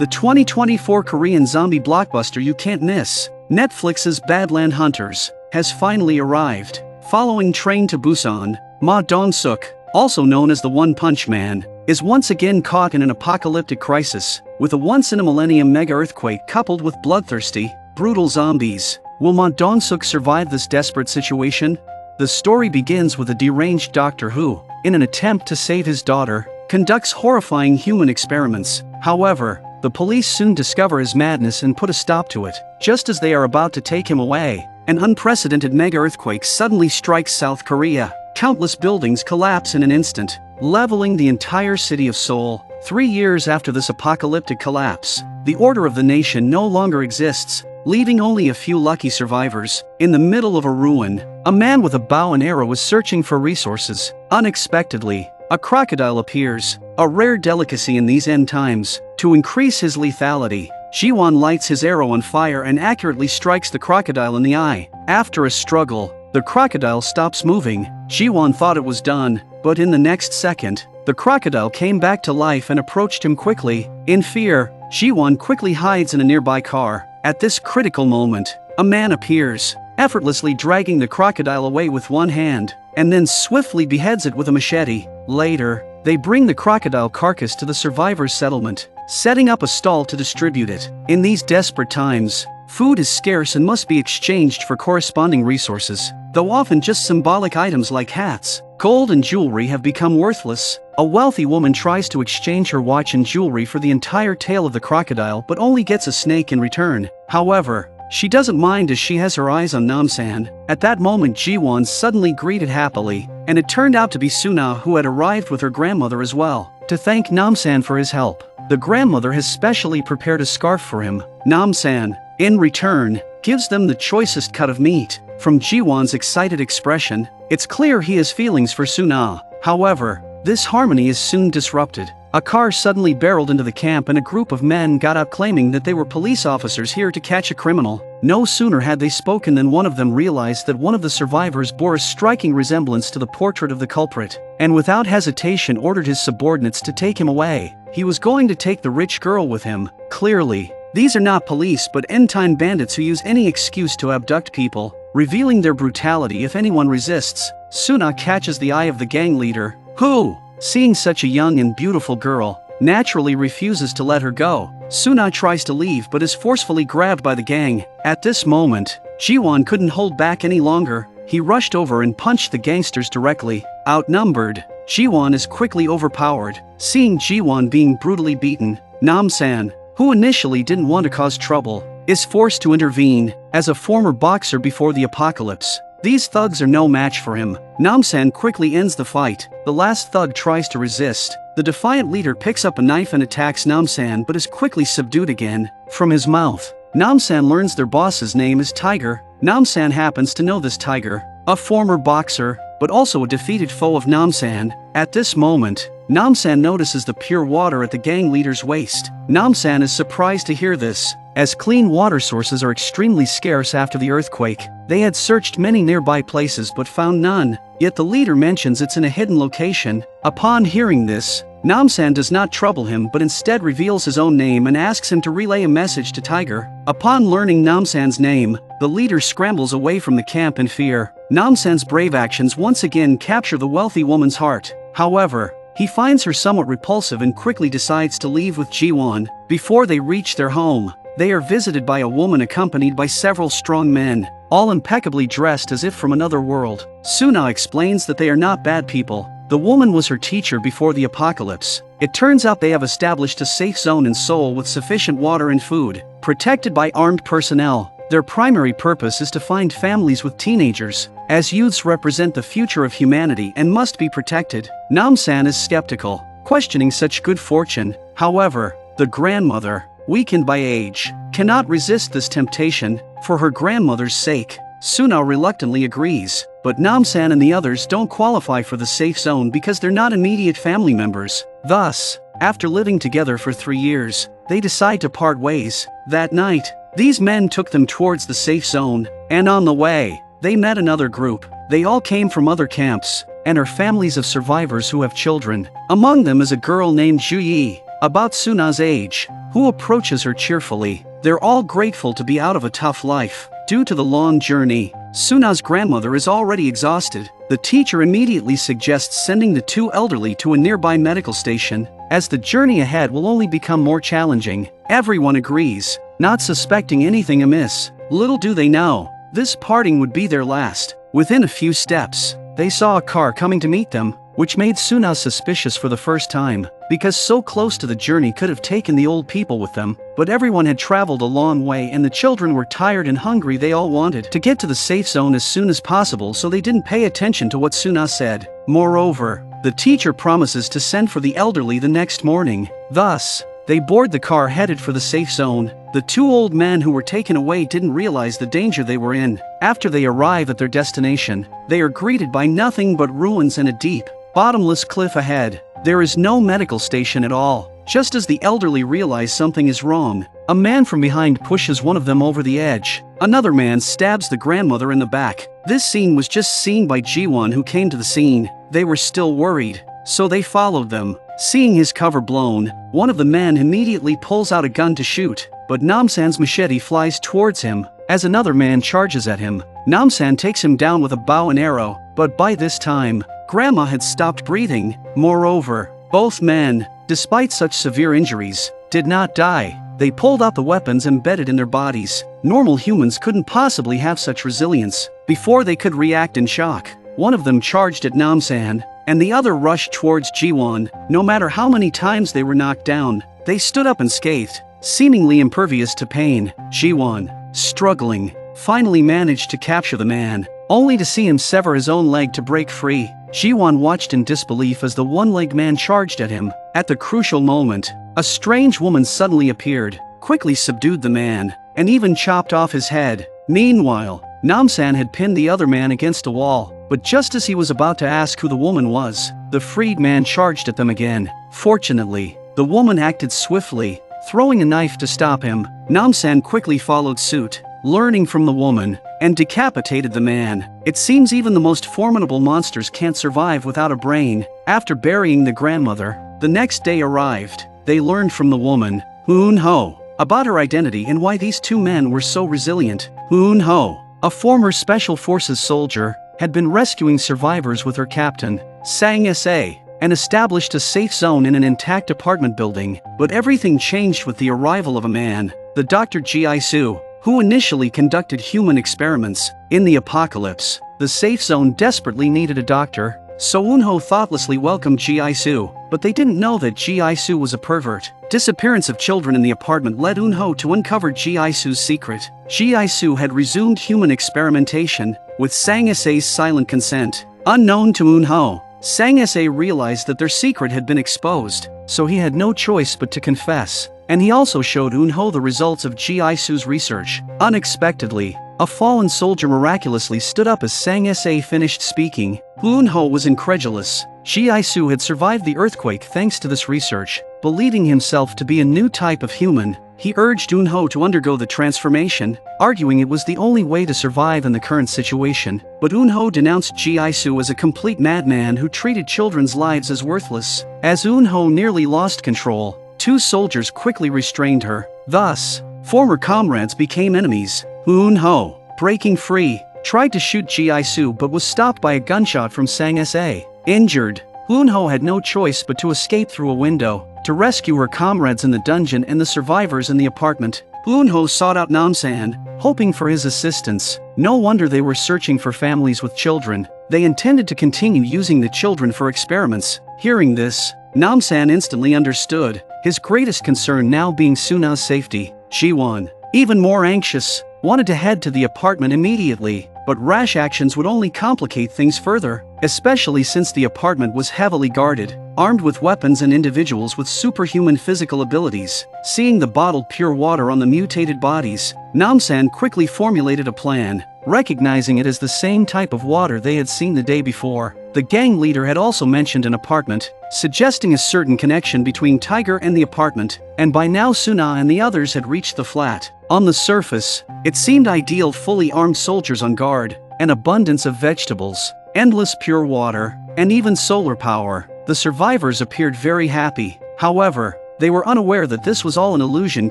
the 2024 Korean zombie blockbuster you can't miss, Netflix's Badland Hunters, has finally arrived. Following Train to Busan, Ma Dong-suk, also known as the One Punch Man, is once again caught in an apocalyptic crisis, with a once-in-a-millennium mega-earthquake coupled with bloodthirsty, brutal zombies. Will Ma Dong-suk survive this desperate situation? The story begins with a deranged doctor who, in an attempt to save his daughter, conducts horrifying human experiments. However, the police soon discover his madness and put a stop to it. Just as they are about to take him away, an unprecedented mega-earthquake suddenly strikes South Korea. Countless buildings collapse in an instant, leveling the entire city of Seoul. 3 years after this apocalyptic collapse, the order of the nation no longer exists, leaving only a few lucky survivors. In the middle of a ruin, a man with a bow and arrow is searching for resources. Unexpectedly, a crocodile appears, a rare delicacy in these end times. To increase his lethality, Ji-won lights his arrow on fire and accurately strikes the crocodile in the eye. After a struggle, the crocodile stops moving. Ji-won thought it was done, but in the next second, the crocodile came back to life and approached him quickly. In fear, Ji-won quickly hides in a nearby car. At this critical moment, a man appears, effortlessly dragging the crocodile away with one hand, and then swiftly beheads it with a machete. Later, they bring the crocodile carcass to the survivors' settlement, setting up a stall to distribute it. In these desperate times, food is scarce and must be exchanged for corresponding resources, though often just symbolic items like hats, gold and jewelry have become worthless. A wealthy woman tries to exchange her watch and jewelry for the entire tail of the crocodile but only gets a snake in return. However, she doesn't mind as she has her eyes on Namsan. At that moment, Ji-won suddenly greeted happily, and it turned out to be Suna who had arrived with her grandmother as well. To thank Namsan for his help, the grandmother has specially prepared a scarf for him. Namsan, in return, gives them the choicest cut of meat. From Ji-won's excited expression, it's clear he has feelings for Suna. However, this harmony is soon disrupted. A car suddenly barreled into the camp and a group of men got out claiming that they were police officers here to catch a criminal. No sooner had they spoken than one of them realized that one of the survivors bore a striking resemblance to the portrait of the culprit, and without hesitation ordered his subordinates to take him away. He was going to take the rich girl with him. Clearly, these are not police but end-time bandits who use any excuse to abduct people, revealing their brutality if anyone resists. Suna catches the eye of the gang leader, who, seeing such a young and beautiful girl, naturally refuses to let her go. Suna tries to leave but is forcefully grabbed by the gang. At this moment, Ji-won couldn't hold back any longer. He rushed over and punched the gangsters directly. Outnumbered, Ji-won is quickly overpowered. Seeing Ji-won being brutally beaten, Namsan, who initially didn't want to cause trouble, is forced to intervene. As a former boxer before the apocalypse, these thugs are no match for him. Namsan quickly ends the fight. The last thug tries to resist. The defiant leader picks up a knife and attacks Namsan but is quickly subdued again. From his mouth, Namsan learns their boss's name is Tiger. Namsan happens to know this Tiger, a former boxer, but also a defeated foe of Namsan. At this moment, Namsan notices the pure water at the gang leader's waist. Namsan is surprised to hear this, as clean water sources are extremely scarce after the earthquake. They had searched many nearby places but found none, yet the leader mentions it's in a hidden location. Upon hearing this, Namsan does not trouble him but instead reveals his own name and asks him to relay a message to Tiger. Upon learning Namsan's name, the leader scrambles away from the camp in fear. Namsan's brave actions once again capture the wealthy woman's heart. However, he finds her somewhat repulsive and quickly decides to leave with Ji-won. Before they reach their home, they are visited by a woman accompanied by several strong men, all impeccably dressed as if from another world. Suna explains that they are not bad people. The woman was her teacher before the apocalypse. It turns out they have established a safe zone in Seoul with sufficient water and food, protected by armed personnel. Their primary purpose is to find families with teenagers, as youths represent the future of humanity and must be protected. Namsan is skeptical, questioning such good fortune. However, the grandmother, weakened by age, cannot resist this temptation. For her grandmother's sake, Suna reluctantly agrees, but Namsan and the others don't qualify for the safe zone because they're not immediate family members. Thus, after living together for 3 years, they decide to part ways. That night, these men took them towards the safe zone, and on the way, they met another group. They all came from other camps, and are families of survivors who have children. Among them is a girl named Ju Yi, about Suna's age. who approaches her cheerfully. They're all grateful to be out of a tough life. Due to the long journey, Suna's grandmother is already exhausted. The teacher immediately suggests sending the two elderly to a nearby medical station, as the journey ahead will only become more challenging. Everyone agrees, not suspecting anything amiss. Little do they know, this parting would be their last. Within a few steps, they saw a car coming to meet them, which made Suna suspicious for the first time, because so close to the journey could have taken the old people with them, but everyone had traveled a long way and the children were tired and hungry. They all wanted to get to the safe zone as soon as possible, so they didn't pay attention to what Suna said. Moreover, the teacher promises to send for the elderly the next morning. Thus, they board the car headed for the safe zone. The two old men who were taken away didn't realize the danger they were in. After they arrive at their destination, they are greeted by nothing but ruins and a deep, bottomless cliff ahead. There is no medical station at all. Just as the elderly realize something is wrong, a man from behind pushes one of them over the edge. Another man stabs the grandmother in the back. This scene was just seen by Ji-won, who came to the scene. They were still worried, so they followed them. Seeing his cover blown, one of the men immediately pulls out a gun to shoot, but Namsan's machete flies towards him. As another man charges at him, Namsan takes him down with a bow and arrow, but by this time, Grandma had stopped breathing. Moreover, both men, despite such severe injuries, did not die. They pulled out the weapons embedded in their bodies. Normal humans couldn't possibly have such resilience. Before they could react in shock, one of them charged at Namsan, and the other rushed towards Ji-won. No matter how many times they were knocked down, they stood up unscathed, seemingly impervious to pain. Ji-won, struggling, finally managed to capture the man, only to see him sever his own leg to break free. Ji-won watched in disbelief as the one-legged man charged at him. At the crucial moment, a strange woman suddenly appeared, quickly subdued the man, and even chopped off his head. Meanwhile, Namsan had pinned the other man against a wall, but just as he was about to ask who the woman was, the freed man charged at them again. Fortunately, the woman acted swiftly, throwing a knife to stop him. Namsan quickly followed suit, learning from the woman, and decapitated the man. It seems even the most formidable monsters can't survive without a brain. After burying the grandmother, the next day arrived. They learned from the woman, Hoon-ho, about her identity and why these two men were so resilient. Hoon-ho, a former Special Forces soldier, had been rescuing survivors with her captain, Sang-sa, and established a safe zone in an intact apartment building. But everything changed with the arrival of a man, the Dr. Ji-soo, who initially conducted human experiments. In the apocalypse, the safe zone desperately needed a doctor, so Eun-ho thoughtlessly welcomed Ji-soo, but they didn't know that Ji-soo was a pervert. Disappearance of children in the apartment led Eun-ho to uncover Ji-soo's secret. Ji-soo had resumed human experimentation, with Sang-sa's silent consent. Unknown to Eun-ho, Sang-sa realized that their secret had been exposed, so he had no choice but to confess. And he also showed Eun-ho the results of Ji-soo's research. Unexpectedly, a fallen soldier miraculously stood up as Sang-sa finished speaking. Eun-ho was incredulous. Ji-soo had survived the earthquake thanks to this research. Believing himself to be a new type of human, he urged Eun-ho to undergo the transformation, arguing it was the only way to survive in the current situation. But Eun-ho denounced Ji-soo as a complete madman who treated children's lives as worthless. As Eun-ho nearly lost control, two soldiers quickly restrained her. Thus, former comrades became enemies. Eun-ho, breaking free, tried to shoot Ji-soo but was stopped by a gunshot from Sang-sa. Injured, Eun-ho had no choice but to escape through a window, to rescue her comrades in the dungeon and the survivors in the apartment. Eun-ho sought out Namsan, hoping for his assistance. No wonder they were searching for families with children. They intended to continue using the children for experiments. Hearing this, Namsan instantly understood, his greatest concern now being Suna's safety. Ji-won, even more anxious, wanted to head to the apartment immediately, but rash actions would only complicate things further, especially since the apartment was heavily guarded, armed with weapons and individuals with superhuman physical abilities. Seeing the bottled pure water on the mutated bodies, Namsan quickly formulated a plan, recognizing it as the same type of water they had seen the day before. The gang leader had also mentioned an apartment, suggesting a certain connection between Tiger and the apartment, and by now Suna and the others had reached the flat. On the surface, it seemed ideal: fully armed soldiers on guard, an abundance of vegetables, endless pure water, and even solar power. The survivors appeared very happy. However, They were unaware that this was all an illusion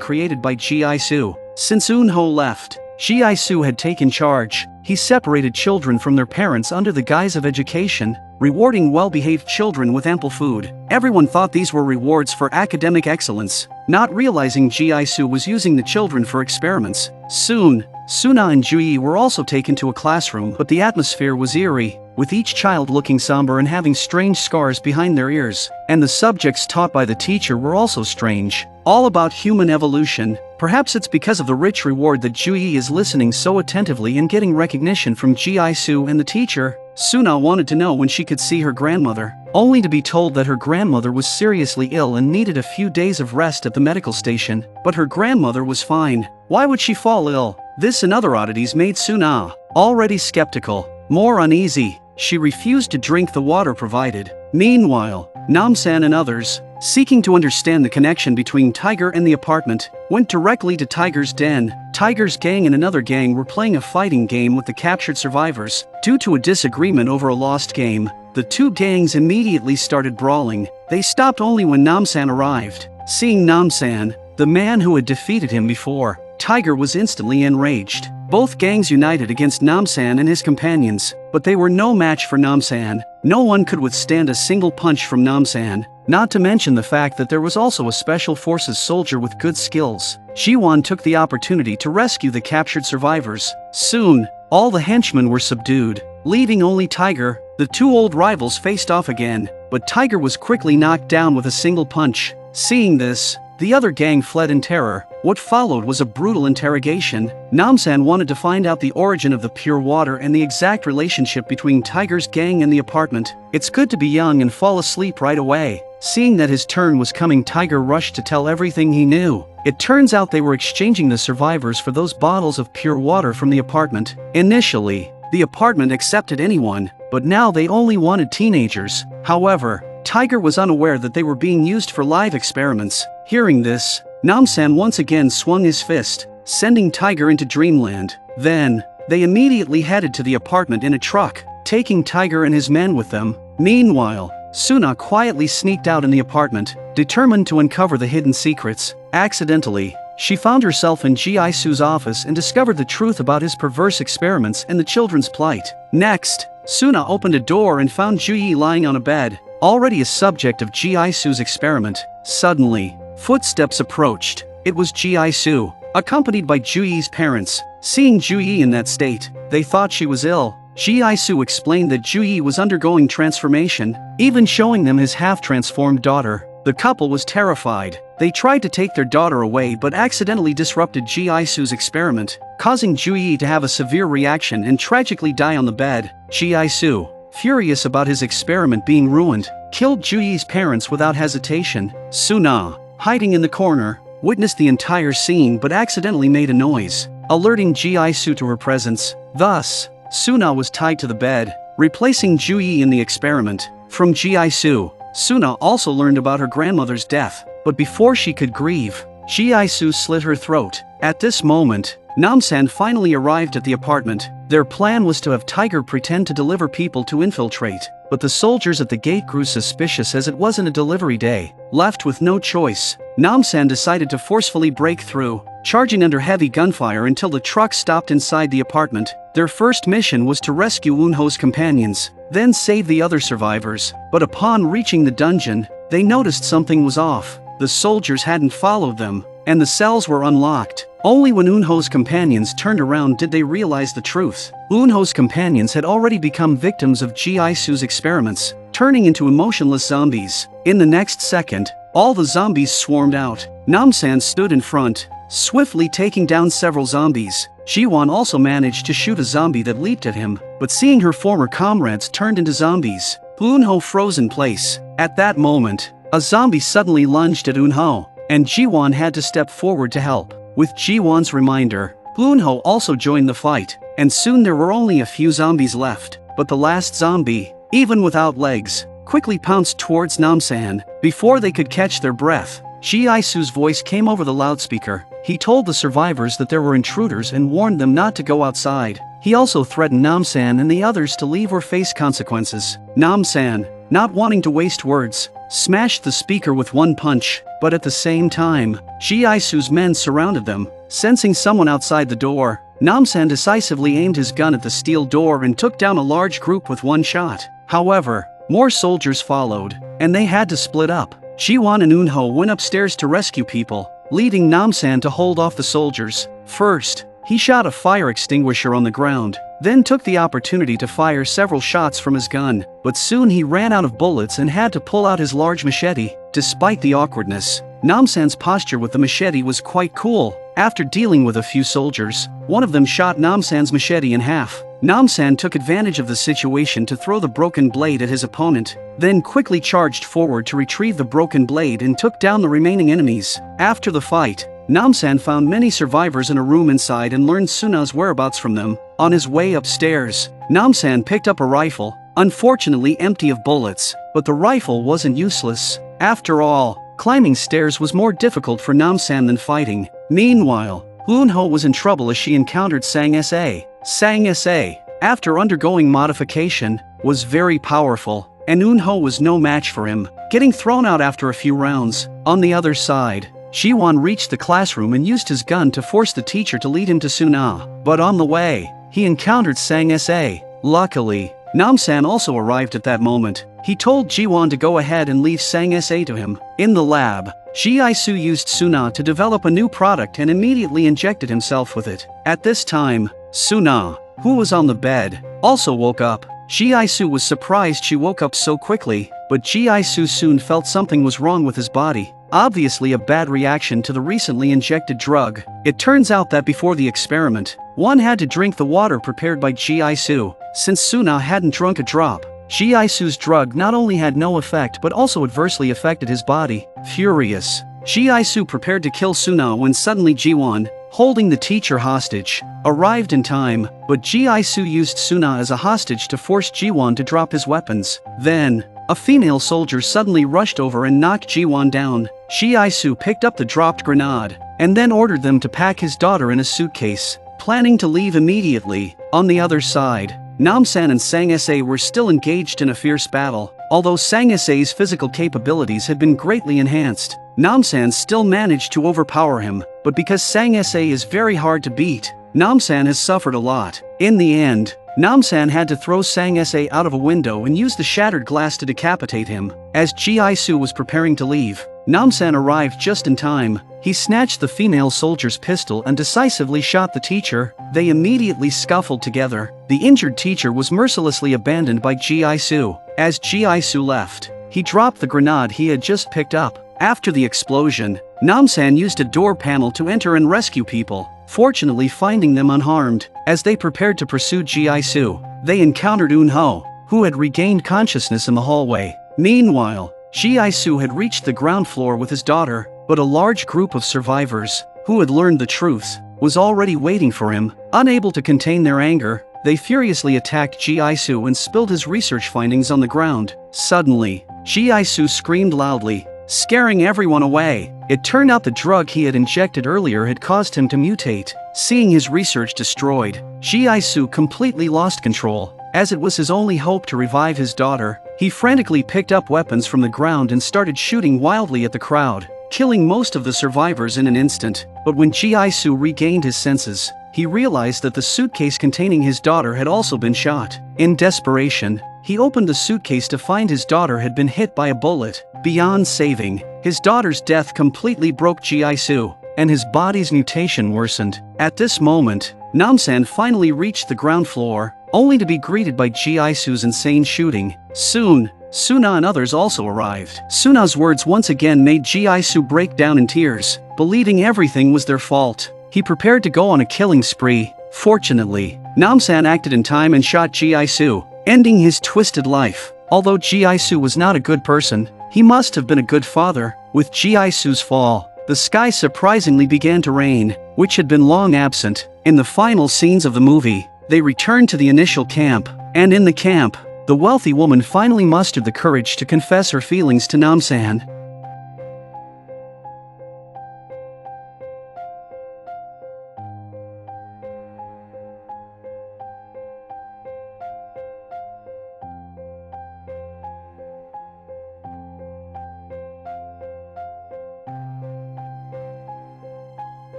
created by Ji-Su. Since Eun-ho left, Ji-Su had taken charge. He separated children from their parents under the guise of education, rewarding well-behaved children with ample food. Everyone thought these were rewards for academic excellence, not realizing Ji-Su was using the children for experiments. Soon, Suna and Ju-yi were also taken to a classroom, but the atmosphere was eerie, with each child looking somber and having strange scars behind their ears. And the subjects taught by the teacher were also strange, all about human evolution. Perhaps it's because of the rich reward that Ju-yi is listening so attentively and getting recognition from Ji-Su and the teacher. Suna wanted to know when she could see her grandmother, only to be told that her grandmother was seriously ill and needed a few days of rest at the medical station. But her grandmother was fine. Why would she fall ill? This and other oddities made Suna, already skeptical, more uneasy. She refused to drink the water provided. Meanwhile, Namsan and others, seeking to understand the connection between Tiger and the apartment, went directly to Tiger's den. Tiger's gang and another gang were playing a fighting game with the captured survivors. Due to a disagreement over a lost game, the two gangs immediately started brawling. They stopped only when Namsan arrived. Seeing Namsan, the man who had defeated him before, Tiger was instantly enraged. Both gangs united against Namsan and his companions, but they were no match for Namsan. No one could withstand a single punch from Namsan, not to mention the fact that there was also a special forces soldier with good skills. Ji-won took the opportunity to rescue the captured survivors. Soon, all the henchmen were subdued, leaving only Tiger. The two old rivals faced off again, but Tiger was quickly knocked down with a single punch. Seeing this, the other gang fled in terror. What followed was a brutal interrogation. Namsan wanted to find out the origin of the pure water and the exact relationship between Tiger's gang and the apartment. It's good to be young and fall asleep right away. Seeing that his turn was coming, Tiger rushed to tell everything he knew. It turns out they were exchanging the survivors for those bottles of pure water from the apartment. Initially, the apartment accepted anyone, but now they only wanted teenagers. However, Tiger was unaware that they were being used for live experiments. Hearing this, Namsan once again swung his fist, sending Tiger into dreamland. Then, they immediately headed to the apartment in a truck, taking Tiger and his men with them. Meanwhile, Suna quietly sneaked out in the apartment, determined to uncover the hidden secrets. Accidentally, she found herself in Ji-Su's office and discovered the truth about his perverse experiments and the children's plight. Next, Suna opened a door and found Ju-yi lying on a bed, already a subject of Ji-Su's experiment. Suddenly, footsteps approached. It was Ji-Su, accompanied by Ju-yi's parents. Seeing Ju-yi in that state, they thought she was ill. Ji-Su explained that Ju-yi was undergoing transformation, even showing them his half-transformed daughter. The couple was terrified. They tried to take their daughter away but accidentally disrupted Ji-Su's experiment, causing Ju-yi to have a severe reaction and tragically die on the bed. Ji-Su, furious about his experiment being ruined, killed Ju-yi's parents without hesitation. Suna, hiding in the corner, witnessed the entire scene but accidentally made a noise, alerting Ji-Su to her presence. Thus, Suna was tied to the bed, replacing Ju-yi in the experiment. From Ji-Su, Suna also learned about her grandmother's death, but before she could grieve, Ji-Su slit her throat. At this moment, Namsan finally arrived at the apartment. Their plan was to have Tiger pretend to deliver people to Infiltrate, but the soldiers at the gate grew suspicious as it wasn't a delivery day. Left with no choice, Namsan decided to forcefully break through, charging under heavy gunfire until the truck stopped inside the apartment. Their first mission was to rescue Eun-ho's companions, then save the other survivors. But upon reaching the dungeon, they noticed something was off. The soldiers hadn't followed them, and the cells were unlocked. Only when Eun-ho's companions turned around did they realize the truth. Eun-ho's companions had already become victims of Ji-Su's experiments, turning into emotionless zombies. In the next second, all the zombies swarmed out. Namsan stood in front, swiftly taking down several zombies. Ji-won also managed to shoot a zombie that leaped at him, but seeing her former comrades turned into zombies, Eun-ho froze in place. At that moment, a zombie suddenly lunged at Eun-ho, and Ji-won had to step forward to help. With Ji-won's reminder, Eun-ho also joined the fight, and soon there were only a few zombies left. But the last zombie, even without legs, quickly pounced towards Namsan. Before they could catch their breath, Ji-Su's voice came over the loudspeaker. He told the survivors that there were intruders and warned them not to go outside. He also threatened Namsan and the others to leave or face consequences. Namsan, not wanting to waste words, smashed the speaker with one punch, but at the same time, Ji-Su's men surrounded them. Sensing someone outside the door, Namsan decisively aimed his gun at the steel door and took down a large group with one shot. However, more soldiers followed, and they had to split up. Jiwan and Eunho went upstairs to rescue people, leading Namsan to hold off the soldiers. First, he shot a fire extinguisher on the ground, then took the opportunity to fire several shots from his gun, but soon he ran out of bullets and had to pull out his large machete. Despite the awkwardness, Namsan's posture with the machete was quite cool. After dealing with a few soldiers, one of them shot Namsan's machete in half. Namsan took advantage of the situation to throw the broken blade at his opponent, then quickly charged forward to retrieve the broken blade and took down the remaining enemies. After the fight, Namsan found many survivors in a room inside and learned Suna's whereabouts from them. On his way upstairs, Namsan picked up a rifle, unfortunately empty of bullets, but the rifle wasn't useless. After all, climbing stairs was more difficult for Namsan than fighting. Meanwhile, Eunho was in trouble as she encountered Sang Sa. Sang Sa, after undergoing modification, was very powerful, and Eunho was no match for him, getting thrown out after a few rounds. On the other side, Jiwan reached the classroom and used his gun to force the teacher to lead him to Suna. But on the way, he encountered Sang Sa. Luckily, Namsan also arrived at that moment. He told Jiwan to go ahead and leave Sang Sa to him. In the lab, Ji-Su used Suna to develop a new product and immediately injected himself with it. At this time, Suna, who was on the bed, also woke up. Ji-Su was surprised she woke up so quickly, but Ji-Su soon felt something was wrong with his body. Obviously a bad reaction to the recently injected drug. It turns out that before the experiment, one had to drink the water prepared by Ji-Su. Since Suna hadn't drunk a drop, Ji-Su's drug not only had no effect but also adversely affected his body. Furious, Ji-Su prepared to kill Suna when suddenly Jiwan, holding the teacher hostage, arrived in time, but Ji-Su used Suna as a hostage to force Jiwan to drop his weapons. Then, a female soldier suddenly rushed over and knocked Jiwan down. Ji-Su picked up the dropped grenade, and then ordered them to pack his daughter in a suitcase, planning to leave immediately. On the other side, Namsan and Sang Sa were still engaged in a fierce battle. Although Sang Sa's physical capabilities had been greatly enhanced, Namsan still managed to overpower him, but because Sang Sa is very hard to beat, Namsan has suffered a lot. In the end, Namsan had to throw Sang Sa out of a window and use the shattered glass to decapitate him. As Ji-Su was preparing to leave, Namsan arrived just in time. He snatched the female soldier's pistol and decisively shot the teacher. They immediately scuffled together. The injured teacher was mercilessly abandoned by Ji-Su. As Ji-Su left, he dropped the grenade he had just picked up. After the explosion, Namsan used a door panel to enter and rescue people, fortunately finding them unharmed. As they prepared to pursue Ji-Su, they encountered Eunho, who had regained consciousness in the hallway. Meanwhile, Ji-Su had reached the ground floor with his daughter, but a large group of survivors, who had learned the truth, was already waiting for him. Unable to contain their anger, they furiously attacked Ji-Su and spilled his research findings on the ground. Suddenly, Ji-Su screamed loudly, scaring everyone away. It turned out the drug he had injected earlier had caused him to mutate. Seeing his research destroyed, Ji-Su completely lost control. As it was his only hope to revive his daughter, he frantically picked up weapons from the ground and started shooting wildly at the crowd, killing most of the survivors in an instant. But when Ji-Su regained his senses, he realized that the suitcase containing his daughter had also been shot. In desperation, he opened the suitcase to find his daughter had been hit by a bullet. Beyond saving, his daughter's death completely broke Ji-Su, and his body's mutation worsened. At this moment, Namsan finally reached the ground floor, only to be greeted by Ji-Su's insane shooting. Soon, Suna and others also arrived. Suna's words once again made Ji-Su break down in tears, believing everything was their fault. He prepared to go on a killing spree. Fortunately, Namsan acted in time and shot Ji-Su, ending his twisted life. Although Ji-Su was not a good person, he must have been a good father. With Ji-Su's fall, the sky surprisingly began to rain, which had been long absent. In the final scenes of the movie, they returned to the initial camp, and in the camp, the wealthy woman finally mustered the courage to confess her feelings to Namsan.